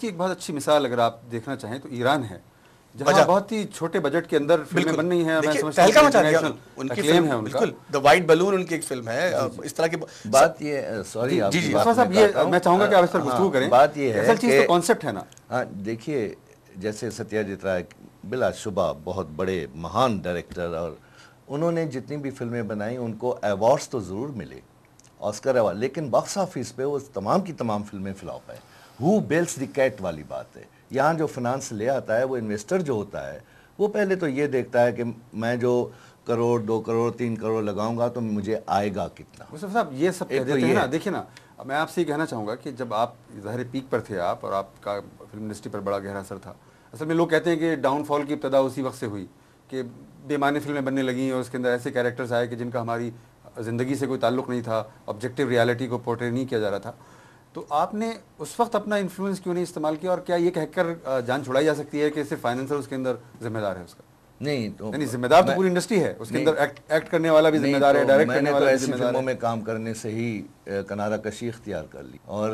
इसकी एक बहुत अच्छी मिसाल अगर आप देखना चाहें तो ईरान है, जहाँ बहुत ही छोटे बजट के अंदर फिल्में बन रही हैं। मैं समझता हूं उनकी फिल्म है, उनका द वाइट बलून उनकी एक फिल्म है। इस तरह की बात ये, सॉरी आप जी साहब, ये मैं चाहूंगा कि आप इस पर गुफ्तगू करें। बात ये है असल चीज़ तो कॉन्सेप्ट है ना। हाँ देखिए, जैसे सत्यजीत राय बिलाशुबा बहुत बड़े महान डायरेक्टर, और उन्होंने जितनी भी फिल्में बनाई उनको अवार्ड्स तो ज़रूर मिले, ऑस्कर अवार्ड, लेकिन बॉक्स ऑफिस पे वो तमाम की तमाम फिल्में फ्लॉप है। हु बेल्स द कैट वाली बात है। यहाँ जो फाइनेंस ले आता है, वो इन्वेस्टर जो होता है, वो पहले तो ये देखता है कि मैं जो करोड़ 2 करोड़ 3 करोड़ लगाऊंगा तो मुझे आएगा कितना। मुस्तफा साहब ये सब कह देते हैं ना। देखिए ना, मैं आपसे ये कहना चाहूँगा कि जब आप ज़ाहिर पीक पर थे आप, और आपका फिल्म इंडस्ट्री पर बड़ा गहरा असर था। असल में लोग कहते हैं कि डाउनफॉल की इब्तदा उसी वक्त से हुई कि बेमानी फिल्में बनने लगीं और उसके अंदर ऐसे कैरेक्टर्स आए कि जिनका हमारी ज़िंदगी से कोई ताल्लुक़ नहीं था, ऑब्जेक्टिव रियलिटी को पोर्ट्रे नहीं किया जा रहा था। तो आपने उस वक्त अपना इन्फ्लुएंस क्यों नहीं इस्तेमाल किया, और क्या ये कहकर जान छुड़ाई जा सकती है कि सिर्फ फाइनेंसर उसके अंदर जिम्मेदार है उसका? नहीं तो जिम्मेदार तो पूरी इंडस्ट्री है, उसके अंदर एक्ट करने वाला भी जिम्मेदार है, डायरेक्ट करने वाला भी जिम्मेदार है। फिल्मों में काम करने से ही किनारा कशी इख्तियार कर ली, और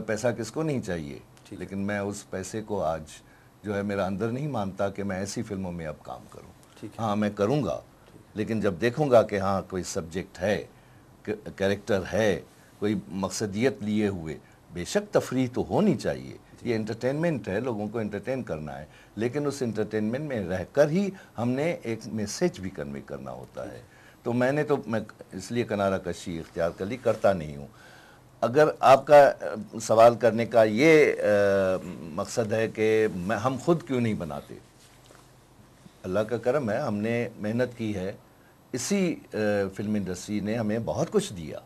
पैसा किसको नहीं चाहिए, लेकिन मैं उस पैसे को आज जो है मेरा अंदर नहीं मानता कि मैं ऐसी फिल्मों में अब काम करूं। हाँ मैं करूंगा, लेकिन जब देखूंगा कि हाँ कोई सब्जेक्ट है, कैरेक्टर है, कोई मकसदियत लिए हुए, बेशक तफरीह तो होनी चाहिए, ये एंटरटेनमेंट है, लोगों को एंटरटेन करना है, लेकिन उस एंटरटेनमेंट में रहकर ही हमने एक मैसेज भी कन्वे करना होता है। तो मैं इसलिए किनारा कशी इख्तियार कर ली, करता नहीं हूँ। अगर आपका सवाल करने का ये मकसद है कि हम खुद क्यों नहीं बनाते, अल्लाह का करम है, हमने मेहनत की है, इसी फिल्म इंडस्ट्री ने हमें बहुत कुछ दिया,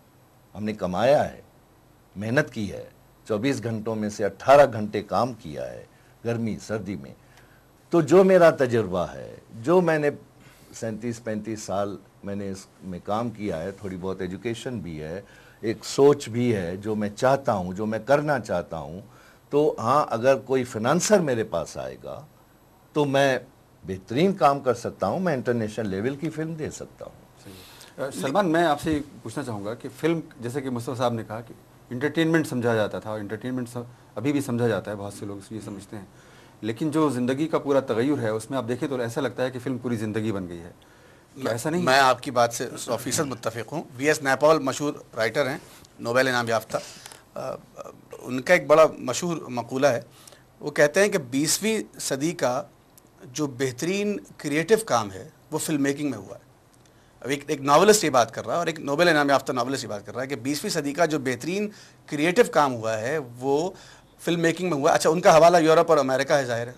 हमने कमाया है, मेहनत की है, 24 घंटों में से 18 घंटे काम किया है, गर्मी सर्दी में। तो जो मेरा तजुर्बा है, जो मैंने 37-35 साल मैंने इसमें काम किया है, थोड़ी बहुत एजुकेशन भी है, एक सोच भी है, जो मैं चाहता हूँ, जो मैं करना चाहता हूँ, तो हाँ अगर कोई फाइनेंसर मेरे पास आएगा तो मैं बेहतरीन काम कर सकता हूँ, मैं इंटरनेशनल लेवल की फिल्म दे सकता हूँ। सलमान, मैं आपसे पूछना चाहूँगा कि फिल्म, जैसे कि मुस्तफा साहब ने कहा कि इंटरटेनमेंट समझा जाता था, और इंटरटेनमेंट अभी भी समझा जाता है, बहुत से लोग ये समझते हैं, लेकिन जो ज़िंदगी का पूरा तगय्युर है उसमें आप देखें तो ऐसा लगता है कि फ़िल्म पूरी ज़िंदगी बन गई है। ऐसा नहीं? मैं आपकी बात से 100% मुत्तफ़िक़ हूँ। वी.एस. नैपॉल मशहूर राइटर हैं, नोबेल इनाम याफ्ता। उनका एक बड़ा मशहूर मक़ूला है, वो कहते हैं कि 20वीं सदी का जो बेहतरीन क्रिएटिव काम है वो फिल्म मेकिंग में हुआ है। अब एक नावलिस्ट ये बात कर रहा है, और एक नोबेल इनाम याफ्ता नावलिस्ट ये बात कर रहा है कि 20वीं सदी का जो बेहतरीन क्रिएटिव काम हुआ है वो फिल्म मेकिंग में हुआ। अच्छा, उनका हवाला यूरोप और अमेरिका है, ज़ाहिर है।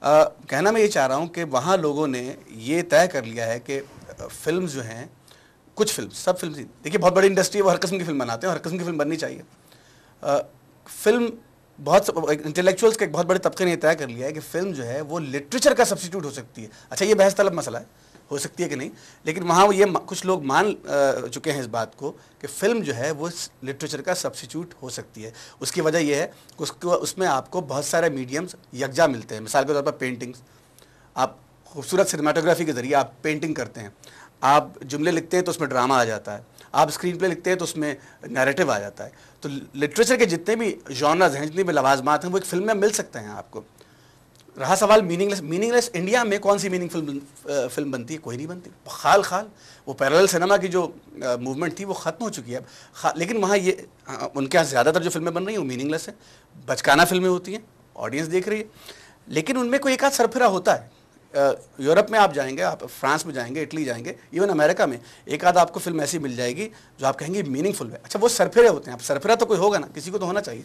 कहना मैं ये चाह रहा हूँ कि वहाँ लोगों ने ये तय कर लिया है कि फ़िल्म जो हैं, कुछ फिल्म, सब फिल्म, देखिए बहुत बड़ी इंडस्ट्री है, वो हर किस्म की फिल्म बनाते हैं, हर किस्म की फिल्म बननी चाहिए। फिल्म बहुत इंटेलेक्चुअल्स के एक बहुत बड़े तबके ने तय कर लिया है कि फ़िल्म जो है वो लिटरेचर का सब्स्टिट्यूट हो सकती है। अच्छा, ये बहस तलब मसला है, हो सकती है कि नहीं, लेकिन वहाँ वो ये कुछ लोग मान चुके हैं इस बात को कि फ़िल्म जो है वो लिटरेचर का सब्स्टिट्यूट हो सकती है। उसकी वजह यह है कि उसमें आपको बहुत सारे मीडियम्स यकजा मिलते हैं। मिसाल के तौर पर पेंटिंग्स, आप खूबसूरत सिनेमाटोग्राफी के ज़रिए आप पेंटिंग करते हैं, आप जुमले लिखते हैं तो उसमें ड्रामा आ जाता है, आप स्क्रीन प्ले लिखते हैं तो उसमें नैरेटिव आ जाता है। तो लिटरेचर के जितने भी जॉनर्स हैं, जितनी भी लवाजमात हैं, वो एक फ़िल्म में मिल सकते हैं आपको। रहा सवाल मीनिंगलेस इंडिया में कौन सी फिल्म बनती है? कोई नहीं बनती। खाल वो पैरेलल सिनेमा की जो मूवमेंट थी वो ख़त्म हो चुकी है अब। लेकिन वहाँ ये उनके यहाँ ज़्यादातर जो फिल्में बन रही हैं वो मीनिंगलेस है, बचकाना फिल्में होती हैं, ऑडियंस देख रही है, लेकिन उनमें कोई एक आध सरफिरा होता है। यूरोप में आप जाएंगे, आप फ्रांस में जाएंगे, इटली जाएंगे, इवन अमेरिका में एक आध आपको फिल्म ऐसी मिल जाएगी जो आप कहेंगे मीनिंगफुल है। अच्छा, वो सरफिरे होते हैं। अब सरफिरा तो कोई होगा ना, किसी को तो होना चाहिए।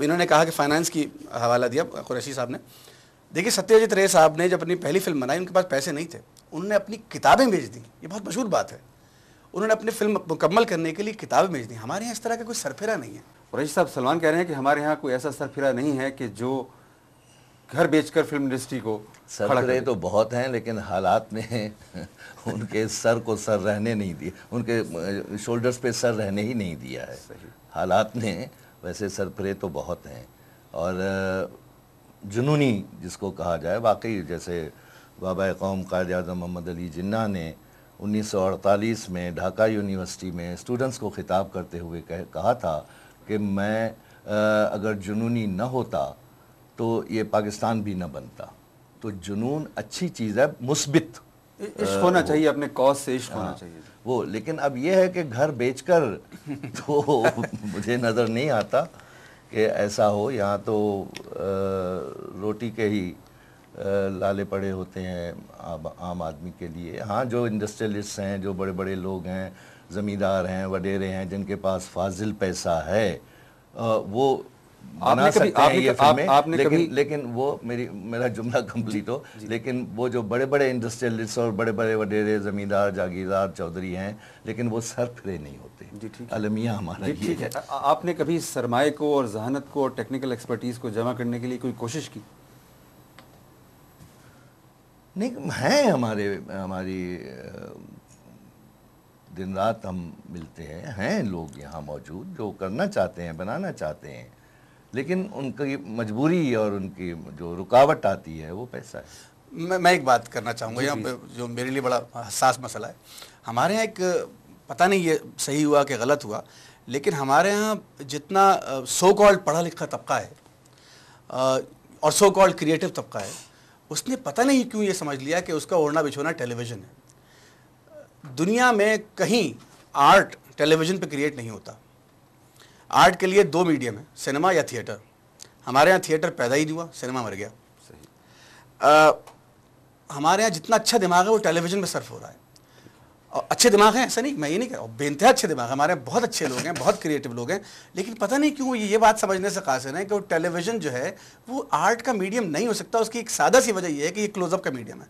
इन्होंने कहा कि फाइनेंस की हवाला दिया कुरैशी साहब ने। देखिए, सत्यजीत रे साहब ने जब अपनी पहली फिल्म बनाई, उनके पास पैसे नहीं थे, उन्होंने अपनी किताबें बेच दी। ये बहुत मशहूर बात है, उन्होंने अपनी फिल्म मुकम्मल करने के लिए किताबें बेच दी। हमारे यहाँ इस तरह का कोई सरफिरा नहीं है। कुरैशी साहब, सलमान कह रहे हैं कि हमारे यहाँ कोई ऐसा सरफिरा नहीं है कि जो घर बेचकर फिल्म इंडस्ट्री को सरफिरे तो बहुत हैं, लेकिन हालात ने उनके सर को सर रहने नहीं दिया, उनके शोल्डर्स पे सर रहने ही नहीं दिया है। हालात ने, वैसे सरफिरे तो बहुत हैं, और जुनूनी जिसको कहा जाए, वाकई जैसे बाबा कौम कायद आज़म मोहम्मद अली जिन्ना ने 1948 में ढाका यूनिवर्सिटी में स्टूडेंट्स को खिताब करते हुए कहा था कि मैं अगर जुनूनी न होता तो ये पाकिस्तान भी न बनता। तो जुनून अच्छी चीज़ है, मुस्बित इश्क होना चाहिए, अपने कॉज से इश्क होना चाहिए वो। लेकिन अब ये है कि घर बेचकर तो मुझे नज़र नहीं आता कि ऐसा हो। यहाँ तो रोटी के ही लाले पड़े होते हैं आम आदमी के लिए। हाँ, जो इंडस्ट्रियलिस्ट हैं, जो बड़े बड़े लोग हैं, ज़मींदार हैं, वडेरे हैं, जिनके पास फाजिल पैसा है, वो बना सकते हैं ये फिल्में। लेकिन वो मेरा जुमला कंप्लीट हो। लेकिन वो जो बड़े बड़े इंडस्ट्रियलिस्ट और बड़े बड़े वडेरे ज़मींदार, जागीरदार, चौधरी हैं, लेकिन वो सर फिरे नहीं होते। अलमिया हमारा ये है। आपने कभी सरमाए को और जहानत को और टेक्निकल एक्सपर्टीज़ को जमा करने के लिए कोई कोशिश की? नहीं, हैं हमारी दिन रात हम मिलते हैं लोग यहाँ मौजूद जो करना चाहते हैं, बनाना चाहते हैं, लेकिन उनकी मजबूरी और उनकी जो रुकावट आती है वो पैसा है। मैं एक बात करना चाहूँगा यहाँ पे, जो मेरे लिए बड़ा हसास मसला है। हमारे यहाँ एक, पता नहीं ये सही हुआ कि गलत हुआ, लेकिन हमारे यहाँ जितना सो कॉल्ड पढ़ा लिखा तबका है और सो कॉल्ड क्रिएटिव तबका है, उसने पता नहीं क्यों ये समझ लिया कि उसका ओढ़ना बिछोना टेलीविज़न है। दुनिया में कहीं आर्ट टेलीविज़न पे क्रिएट नहीं होता। आर्ट के लिए दो मीडियम है, सिनेमा या थिएटर। हमारे यहाँ थिएटर पैदा ही नहीं हुआ, सिनेमा मर गया। हमारे यहाँ जितना अच्छा दिमाग है वो टेलीविज़न में सर्फ हो रहा है। और अच्छे दिमाग हैं, ऐसा नहीं, मैं ये नहीं कह रहा हूँ, बेइंतहा अच्छे दिमाग है हमारे यहाँ, बहुत अच्छे लोग हैं, बहुत क्रिएटिव लोग हैं, लेकिन पता नहीं क्यों ये बात समझने से कासिर है कि वो टेलीविज़न जो है वो आर्ट का मीडियम नहीं हो सकता। उसकी एक सादा सी वजह ये है कि ये क्लोजअप का मीडियम है।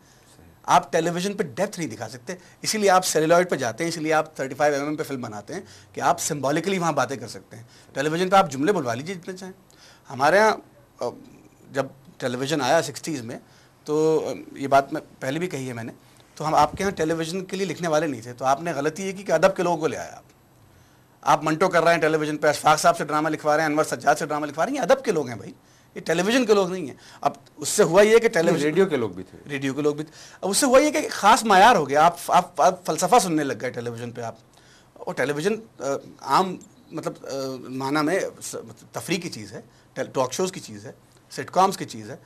आप टेलीविज़न पे डेप्थ नहीं दिखा सकते, इसीलिए आप सेलुलॉइड पे जाते हैं, इसीलिए आप 35 mm पे फिल्म बनाते हैं कि आप सिम्बॉलिकली वहाँ बातें कर सकते हैं। टेलीविज़न पे आप जुमले बुलवा लीजिए जितने चाहें। हमारे यहाँ जब टेलीविज़न आया 60s में, तो ये बात मैं पहले भी कही है मैंने, तो हम आपके यहाँ टेलीविज़न के लिए लिखने वाले नहीं थे। तो आपने गलती ये की कि अदब के लोगों को ले आया। आप मंटो कर रहे हैं टेलीविज़न पे, अशफाक साहब से ड्रामा लिखवा रहे हैं, अनवर सज्जाद से ड्रामा लिखवा रहे हैं, ये अदब के लोग हैं भाई, ये टेलीविज़न के लोग नहीं हैं। अब उससे हुआ ये कि टेलीविज़न, रेडियो के लोग भी थे, रेडियो के लोग भी थे। अब उससे हुआ ये कि ख़ास मायार हो गया, आप फ़लसफ़ा सुनने लग गए टेलीविज़न पे आप। और टेलीविज़न आम मतलब माना में तफरीह की चीज़ है, टॉक शोज़ की चीज़ है, सिटकॉम्स की चीज़ है।